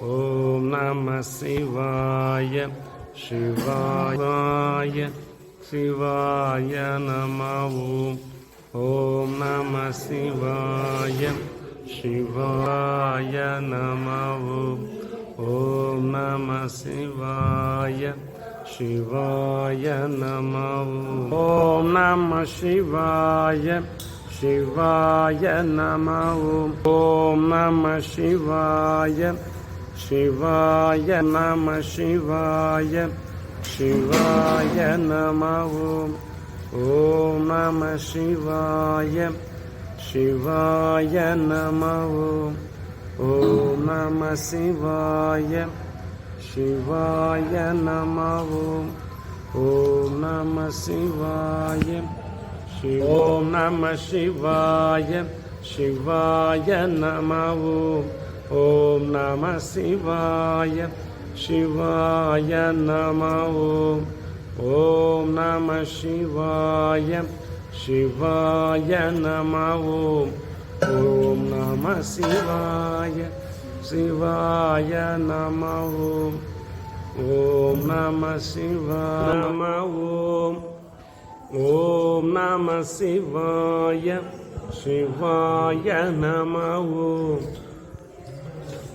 ஓம் நம சிவாய சிவாய சிவாய நம ஓம் நம சிவாய சிவாய நம ஓம் நம சிவாய சிவாய நம ஓம் நம சிவாய சிவாய நம ஓம் நம சிவாய சிவாய நம சிவாய சிவாய நம ஓம் நம சிவாய சிவாய நம ஓம் நம சிவாய சிவாய நம ஓம் நம சிவாய ஓம் நம சிவாய சிவாய நம ஓம் நம சிவாய சிவாய நம ஓம் நம சிவாய சிவாய நம ஓம் நம சிவாய சிவாய நம ஓம் நம சிவாய நம ஓம் நம சிவாய சிவாய நம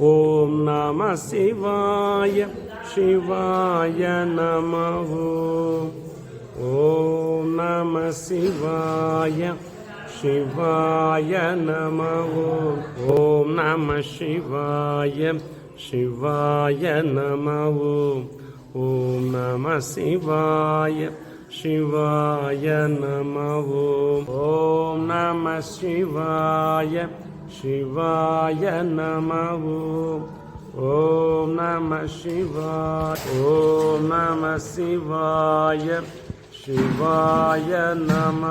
ஓம் நம சிவாய சிவாய நம ஓம் நம சிவாய சிவாய நம ஓம் நம சிவாய சிவாய நம ஓம் நம சிவாய சிவாய நம ஓம் நம சிவாய சிவாய நம ஓம் நம சிவாய ஓம் நம சிவாய சிவாய நம